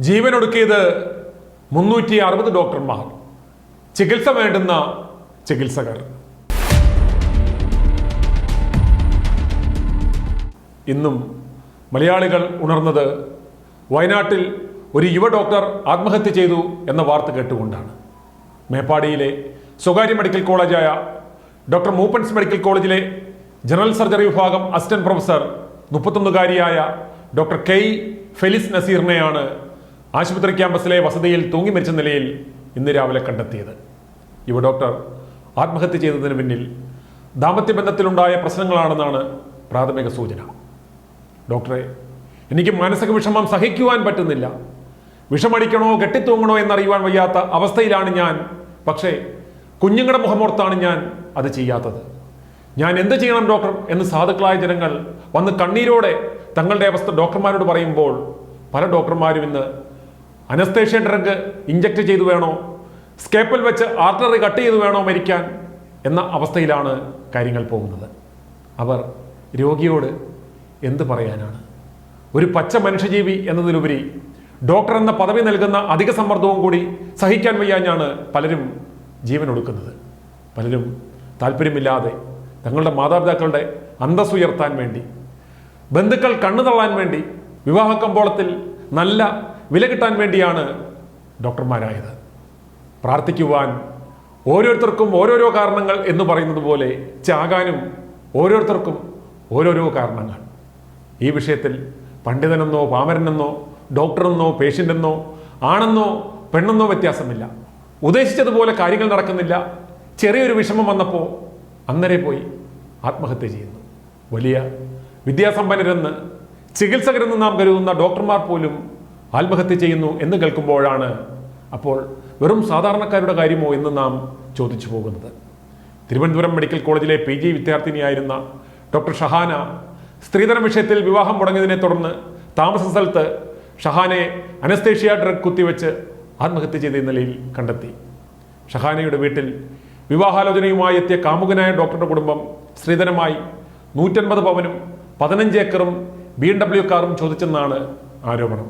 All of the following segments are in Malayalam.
ജീവനൊടുക്കിയത് 360 ഡോക്ടർമാർ, ചികിത്സ വേണ്ടുന്ന ചികിത്സകർ. ഇന്നും മലയാളികൾ ഉണർന്നത് വയനാട്ടിൽ ഒരു യുവ ഡോക്ടർ ആത്മഹത്യ ചെയ്തു എന്ന വാർത്ത കേട്ടുകൊണ്ടാണ്. മേപ്പാടിയിലെ സ്വകാര്യ മെഡിക്കൽ കോളേജായ ഡോക്ടർ മൂപ്പൻസ് മെഡിക്കൽ കോളേജിലെ ജനറൽ സർജറി വിഭാഗം അസിസ്റ്റന്റ് പ്രൊഫസർ 31കാരിയായ ഡോക്ടർ കെ ഫെലിസ് നസീറിനെയാണ് ആശുപത്രി ക്യാമ്പസിലെ വസതിയിൽ തൂങ്ങി മരിച്ച നിലയിൽ ഇന്ന് രാവിലെ കണ്ടെത്തിയത്. യുവ ഡോക്ടർ ആത്മഹത്യ ചെയ്തതിന് പിന്നിൽ ദാമ്പത്യ ബന്ധത്തിലുണ്ടായ പ്രശ്നങ്ങളാണെന്നാണ് പ്രാഥമിക സൂചന. ഡോക്ടറെ, എനിക്ക് മാനസിക വിഷമം സഹിക്കുവാൻ പറ്റുന്നില്ല. വിഷമടിക്കണോ കെട്ടിത്തൂങ്ങണോ എന്നറിയുവാൻ വയ്യാത്ത അവസ്ഥയിലാണ് ഞാൻ. പക്ഷേ കുഞ്ഞുങ്ങളുടെ മുഖമോർത്താണ് ഞാൻ അത് ചെയ്യാത്തത്. ഞാൻ എന്ത് ചെയ്യണം ഡോക്ടർ എന്ന് സാധുക്കളായ ജനങ്ങൾ വന്ന് കണ്ണീരോടെ തങ്ങളുടെ അവസ്ഥ ഡോക്ടർമാരോട് പറയുമ്പോൾ പല ഡോക്ടർമാരും ഇന്ന് അനസ്തേഷ്യ ഡ്രഗ് ഇഞ്ചക്ട് ചെയ്തു വേണോ, സ്കേപ്പൽ വെച്ച് ആർട്ടറി കട്ട് ചെയ്തു വേണോ മരിക്കാൻ എന്ന അവസ്ഥയിലാണ് കാര്യങ്ങൾ പോകുന്നത്. അവർ രോഗിയോട് എന്ത് പറയാനാണ്? ഒരു പച്ച മനുഷ്യജീവി എന്നതിലുപരി ഡോക്ടർ എന്ന പദവി നൽകുന്ന അധിക സമ്മർദ്ദവും കൂടി സഹിക്കാൻ വയ്യാഞ്ഞാണ് പലരും ജീവനൊടുക്കുന്നത്. പലരും താല്പര്യമില്ലാതെ തങ്ങളുടെ മാതാപിതാക്കളുടെ അന്തസ്സ് ഉയർത്താൻ വേണ്ടി, ബന്ധുക്കൾ കണ്ണു തള്ളാൻ വേണ്ടി, വിവാഹ കമ്പോളത്തിൽ നല്ല വില കിട്ടാൻ വേണ്ടിയാണ് ഡോക്ടർമാരായത്. പ്രാർത്ഥിക്കുവാൻ ഓരോരുത്തർക്കും ഓരോരോ കാരണങ്ങൾ എന്ന് പറയുന്നത് പോലെ ചാകാനും ഓരോരുത്തർക്കും ഓരോരോ കാരണങ്ങൾ. ഈ വിഷയത്തിൽ പണ്ഡിതനെന്നോ പാമരനെന്നോ ഡോക്ടറെന്നോ പേഷ്യൻ്റെന്നോ ആണെന്നോ പെണ്ണെന്നോ വ്യത്യാസമില്ല. ഉദ്ദേശിച്ചതുപോലെ കാര്യങ്ങൾ നടക്കുന്നില്ല. ചെറിയൊരു വിഷമം വന്നപ്പോൾ അന്നേരെ പോയി ആത്മഹത്യ ചെയ്യുന്നു. വലിയ വിദ്യാസമ്പന്നരെന്ന് ചികിത്സകരെന്ന് നാം കരുതുന്ന ഡോക്ടർമാർ പോലും ആത്മഹത്യ ചെയ്യുന്നു എന്ന് കേൾക്കുമ്പോഴാണ് അപ്പോൾ വെറും സാധാരണക്കാരുടെ കാര്യമോ എന്ന് നാം ചോദിച്ചു പോകുന്നത്. തിരുവനന്തപുരം മെഡിക്കൽ കോളേജിലെ PG വിദ്യാർത്ഥിനിയായിരുന്ന ഡോക്ടർ ഷഹാന സ്ത്രീധന വിഷയത്തിൽ വിവാഹം മുടങ്ങിയതിനെ തുടർന്ന് താമസ സ്ഥലത്ത് ഷഹാനയെ അനസ്തേഷ്യ ഡ്രഗ് കുത്തിവെച്ച് ആത്മഹത്യ ചെയ്ത നിലയിൽ കണ്ടെത്തി. ഷഹാനയുടെ വീട്ടിൽ വിവാഹാലോചനയുമായി എത്തിയ കാമുകനായ ഡോക്ടറുടെ കുടുംബം സ്ത്രീധനമായി 150 പവനും 15 ഏക്കറും BMW കാറും ചോദിച്ചെന്നാണ് ആരോപണം.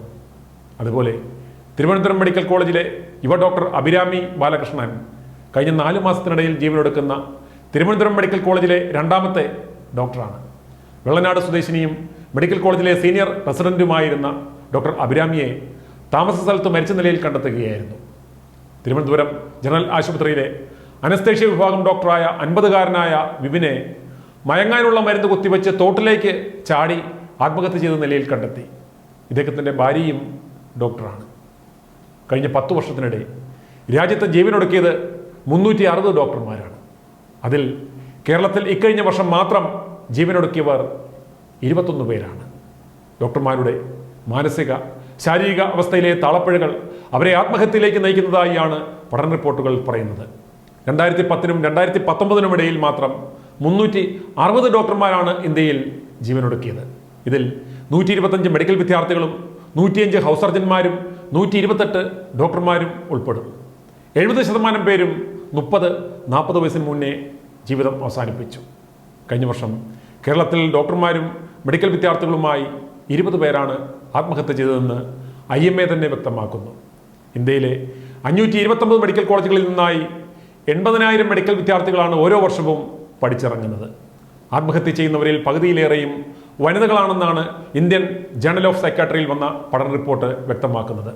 അതുപോലെ തിരുവനന്തപുരം മെഡിക്കൽ കോളേജിലെ യുവ ഡോക്ടർ അഭിരാമി ബാലകൃഷ്ണൻ കഴിഞ്ഞ 4 മാസത്തിനിടയിൽ ജീവനൊടുക്കുന്ന തിരുവനന്തപുരം മെഡിക്കൽ കോളേജിലെ രണ്ടാമത്തെ ഡോക്ടറാണ്. വെള്ളനാട് സ്വദേശിനിയും മെഡിക്കൽ കോളേജിലെ സീനിയർ റെസിഡന്റുമായിരുന്ന ഡോക്ടർ അഭിരാമിയെ താമസ സ്ഥലത്ത് മരിച്ച നിലയിൽ കണ്ടെത്തുകയായിരുന്നു. തിരുവനന്തപുരം ജനറൽ ആശുപത്രിയിലെ അനസ്തേഷ്യ വിഭാഗം ഡോക്ടറായ 50കാരനായ വിപിനെ മയങ്ങാനുള്ള മരുന്ന് കുത്തിവെച്ച് തോട്ടിലേക്ക് ചാടി ആത്മഹത്യ ചെയ്ത നിലയിൽ കണ്ടെത്തി. ഇദ്ദേഹത്തിൻ്റെ ഭാര്യയും ഡോക്ടറാണ്. കഴിഞ്ഞ 10 വർഷത്തിനിടെ രാജ്യത്ത് ജീവനൊടുക്കിയത് 360 ഡോക്ടർമാരാണ്. അതിൽ കേരളത്തിൽ ഇക്കഴിഞ്ഞ വർഷം മാത്രം ജീവനൊടുക്കിയവർ 21 പേരാണ്. ഡോക്ടർമാരുടെ മാനസിക ശാരീരിക അവസ്ഥയിലെ താളപ്പിഴകൾ അവരെ ആത്മഹത്യയിലേക്ക് നയിക്കുന്നതായാണ് പഠന റിപ്പോർട്ടുകൾ പറയുന്നത്. 2010-നും 2019-നും ഇടയിൽ മാത്രം 360 ഡോക്ടർമാരാണ് ഇന്ത്യയിൽ ജീവനൊടുക്കിയത്. ഇതിൽ 125 മെഡിക്കൽ വിദ്യാർത്ഥികളും 105 ഹൗസ് സർജന്മാരും 128 ഡോക്ടർമാരും ഉൾപ്പെടും. 70% പേരും 30-40 വയസ്സിന് മുന്നേ ജീവിതം അവസാനിപ്പിച്ചു. കഴിഞ്ഞ വർഷം കേരളത്തിൽ ഡോക്ടർമാരും മെഡിക്കൽ വിദ്യാർത്ഥികളുമായി 20 പേരാണ് ആത്മഹത്യ ചെയ്തതെന്ന് IMA തന്നെ വ്യക്തമാക്കുന്നു. ഇന്ത്യയിലെ 529 മെഡിക്കൽ കോളേജുകളിൽ നിന്നായി 80,000 മെഡിക്കൽ വിദ്യാർത്ഥികളാണ് ഓരോ വർഷവും പഠിച്ചിറങ്ങുന്നത്. ആത്മഹത്യ ചെയ്യുന്നവരിൽ പകുതിയിലേറെയും വനിതകളാണെന്നാണ് ഇന്ത്യൻ ജേണൽ ഓഫ് സൈക്കാട്രിയിൽ വന്ന പഠന റിപ്പോർട്ട് വ്യക്തമാക്കുന്നത്.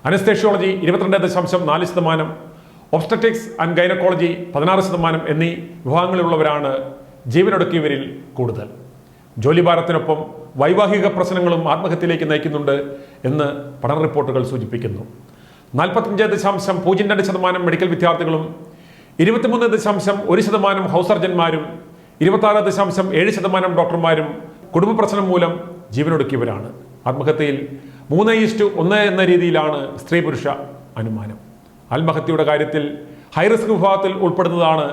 അനസ്തേഷ്യോളജി 22.4%, ഒബ്സ്റ്ററ്റിക്സ് ആൻഡ് ഗൈനക്കോളജി 16% എന്നീ വിഭാഗങ്ങളിലുള്ളവരാണ് ജീവനൊടുക്കിയവരിൽ കൂടുതൽ. ജോലിഭാരത്തിനൊപ്പം വൈവാഹിക പ്രശ്നങ്ങളും ആത്മഹത്യയിലേക്ക് നയിക്കുന്നുണ്ട് എന്ന് പഠന റിപ്പോർട്ടുകൾ സൂചിപ്പിക്കുന്നു. 45.02% മെഡിക്കൽ വിദ്യാർത്ഥികളും 23.1% ഹൗസ് സർജന്മാരും 26.7% ഡോക്ടർമാരും കുടുംബ പ്രശ്നം മൂലം ജീവനൊടുക്കിയവരാണ്. ആത്മഹത്യയിൽ 3:1 എന്ന രീതിയിലാണ് സ്ത്രീ പുരുഷ അനുമാനം. ആത്മഹത്യയുടെ കാര്യത്തിൽ ഹൈറിസ്ക് വിഭാഗത്തിൽ ഉൾപ്പെടുന്നതാണ്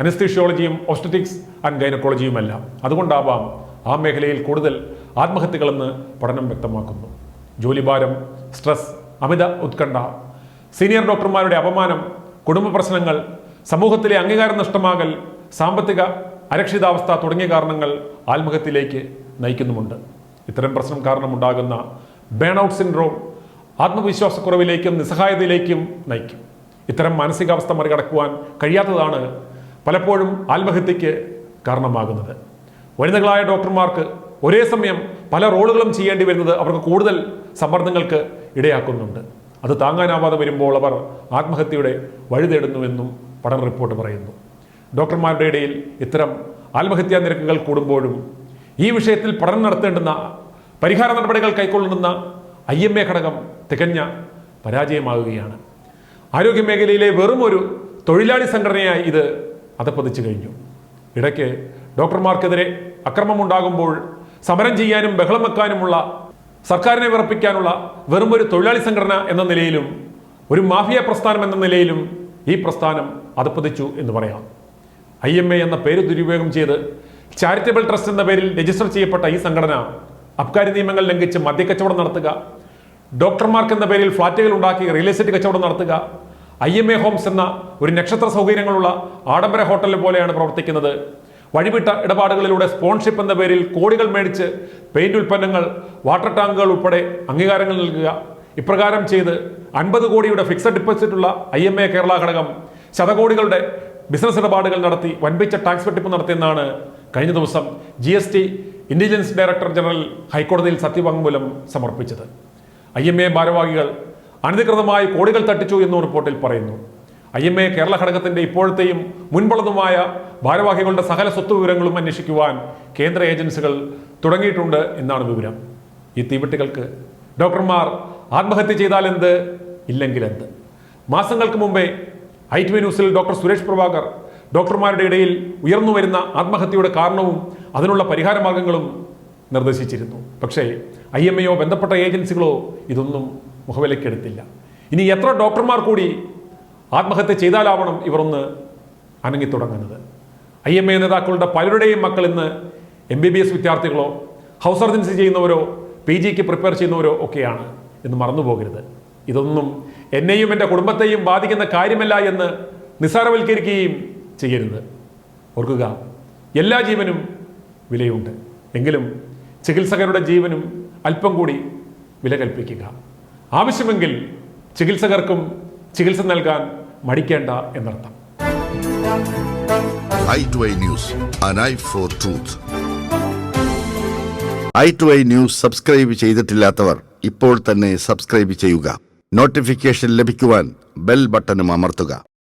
അനസ്തീഷ്യോളജിയും ഒബ്സ്റ്ററ്റിക്സ് ആൻഡ് ഗൈനക്കോളജിയുമെല്ലാം. അതുകൊണ്ടാവാം ആ മേഖലയിൽ കൂടുതൽ ആത്മഹത്യകളെന്ന് പഠനം വ്യക്തമാക്കുന്നു. ജോലിഭാരം, സ്ട്രെസ്, അമിത ഉത്കണ്ഠ, സീനിയർ ഡോക്ടർമാരുടെ അപമാനം, കുടുംബ പ്രശ്നങ്ങൾ, സമൂഹത്തിലെ അംഗീകാരം നഷ്ടമാകൽ, സാമ്പത്തിക അരക്ഷിതാവസ്ഥ തുടങ്ങിയ കാരണങ്ങൾ ആത്മഹത്യയിലേക്ക് നയിക്കുന്നുമുണ്ട്. ഇത്തരം പ്രശ്നം കാരണമുണ്ടാകുന്ന ബേൺ ഔട്ട് സിൻഡ്രോം, ആത്മവിശ്വാസക്കുറവിലേക്കും നിസ്സഹായതയിലേക്കും നയിക്കും. ഇത്തരം മാനസികാവസ്ഥ മറികടക്കുവാൻ കഴിയാത്തതാണ് പലപ്പോഴും ആത്മഹത്യക്ക് കാരണമാകുന്നത്. വനിതകളായ ഡോക്ടർമാർക്ക് ഒരേ സമയം പല റോളുകളും ചെയ്യേണ്ടി വരുന്നത് അവർക്ക് കൂടുതൽ സമ്മർദ്ദങ്ങൾക്ക് ഇടയാക്കുന്നുണ്ട്. അത് താങ്ങാനാവാതെ വരുമ്പോൾ അവർ ആത്മഹത്യയുടെ വഴി തേടുന്നുവെന്നും പഠന റിപ്പോർട്ട് പറയുന്നു. ഡോക്ടർമാരുടെ ഇടയിൽ ഇത്തരം ആത്മഹത്യാ നിരക്കുകൾ കൂടുമ്പോഴും ഈ വിഷയത്തിൽ പഠനം നടത്തേണ്ടുന്ന പരിഹാര നടപടികൾ കൈക്കൊള്ളുന്ന IMA ഘടകം തികഞ്ഞ പരാജയമാകുകയാണ്. ആരോഗ്യമേഖലയിലെ വെറും ഒരു തൊഴിലാളി സംഘടനയായി ഇത് അധപ്പതിച്ചു കഴിഞ്ഞു. ഇടയ്ക്ക് ഡോക്ടർമാർക്കെതിരെ അക്രമമുണ്ടാകുമ്പോൾ സമരം ചെയ്യാനും ബഹളം വെക്കാനുമുള്ള, സർക്കാരിനെ വിറപ്പിക്കാനുള്ള വെറും ഒരു തൊഴിലാളി സംഘടന എന്ന നിലയിലും ഒരു മാഫിയ പ്രസ്ഥാനം എന്ന നിലയിലും ഈ പ്രസ്ഥാനം അധപ്പതിച്ചു എന്ന് പറയാം. IMA എന്ന പേര് ദുരുപയോഗം ചെയ്ത് ചാരിറ്റബിൾ ട്രസ്റ്റ് എന്ന പേരിൽ രജിസ്റ്റർ ചെയ്യപ്പെട്ട ഈ സംഘടന അബ്കാരി നിയമങ്ങൾ ലംഘിച്ച് മദ്യക്കച്ചവടം നടത്തുക, ഡോക്ടർമാർക്ക് എന്ന പേരിൽ ഫ്ളാറ്റുകൾ ഉണ്ടാക്കി റിയൽ എസ്റ്റേറ്റ് കച്ചവടം നടത്തുക, IMA ഹോംസ് എന്ന ഒരു നക്ഷത്ര സൗകര്യങ്ങളുള്ള ആഡംബര ഹോട്ടൽ പോലെയാണ് പ്രവർത്തിക്കുന്നത്. വഴിവിട്ട ഇടപാടുകളിലൂടെ സ്പോൺഷിപ്പ് എന്ന പേരിൽ കോടികൾ മേടിച്ച് പെയിന്റ് ഉൽപ്പന്നങ്ങൾ, വാട്ടർ ടാങ്കുകൾ ഉൾപ്പെടെ അംഗീകാരങ്ങൾ നൽകുക. ഇപ്രകാരം ചെയ്ത് 50 കോടിയുടെ ഫിക്സഡ് ഡിപ്പോസിറ്റുള്ള IMA കേരള ഘടകം ശതകോടികളുടെ ബിസിനസ് ഇടപാടുകൾ നടത്തി വൻപിച്ച ടാക്സ് വെട്ടിപ്പ് നടത്തിയെന്നാണ് കഴിഞ്ഞ ദിവസം GST ഇന്റലിജൻസ് ഡയറക്ടർ ജനറൽ ഹൈക്കോടതിയിൽ സത്യവാങ്മൂലം സമർപ്പിച്ചത്. IMA ഭാരവാഹികൾ അനധികൃതമായി കോടികൾ തട്ടിച്ചു എന്നും റിപ്പോർട്ടിൽ പറയുന്നു. IMA കേരള ഘടകത്തിന്റെ ഇപ്പോഴത്തെയും മുൻപുള്ളതുമായ ഭാരവാഹികളുടെ സകല സ്വത്ത് വിവരങ്ങളും അന്വേഷിക്കുവാൻ കേന്ദ്ര ഏജൻസികൾ തുടങ്ങിയിട്ടുണ്ട് എന്നാണ് വിവരം. ഈ തീവെട്ടികൾക്ക് ഡോക്ടർമാർ ആത്മഹത്യ ചെയ്താൽ എന്ത്, ഇല്ലെങ്കിൽ എന്ത്? മാസങ്ങൾക്ക് മുമ്പേ ITV ന്യൂസിൽ ഡോക്ടർ സുരേഷ് പ്രഭാകർ ഡോക്ടർമാരുടെ ഇടയിൽ ഉയർന്നു വരുന്ന ആത്മഹത്യയുടെ കാരണവും അതിനുള്ള പരിഹാര മാർഗങ്ങളും നിർദ്ദേശിച്ചിരുന്നു. പക്ഷേ IMAയോ ബന്ധപ്പെട്ട ഏജൻസികളോ ഇതൊന്നും മുഖവിലക്കെടുത്തില്ല. ഇനി എത്ര ഡോക്ടർമാർ കൂടി ആത്മഹത്യ ചെയ്താലാവണം ഇവർ ഒന്ന് അനങ്ങി തുടങ്ങുന്നത്? IMA നേതാക്കളുടെ പലരുടെയും മക്കൾ ഇന്ന് MBBS വിദ്യാർത്ഥികളോ ഹൗസ് സർജൻസി ചെയ്യുന്നവരോ PGക്ക് പ്രിപ്പയർ ചെയ്യുന്നവരോ ഒക്കെയാണ് എന്ന് മറന്നുപോകരുത്. ഇതൊന്നും എന്നെയും എൻ്റെ കുടുംബത്തെയും ബാധിക്കുന്ന കാര്യമല്ല എന്ന് നിസ്സാരവൽക്കരിക്കുകയും ചെയ്യരുത്. ഓർക്കുക, എല്ലാ ജീവനും വിലയുണ്ട്. എങ്കിലും ചികിത്സകരുടെ ജീവനും അല്പം കൂടി വില കൽപ്പിക്കുക. ആവശ്യമെങ്കിൽ ചികിത്സകർക്കും ചികിത്സ നൽകാൻ മടിക്കേണ്ട എന്നർത്ഥം. i2i News, an eye for truth. i2i News subscribe ചെയ്തിട്ടില്ലാത്തവർ ഇപ്പോൾ തന്നെ സബ്സ്ക്രൈബ് ചെയ്യുക. നോട്ടിഫിക്കേഷൻ ലഭിക്കുവാൻ ബെൽ ബട്ടണും അമർത്തുക.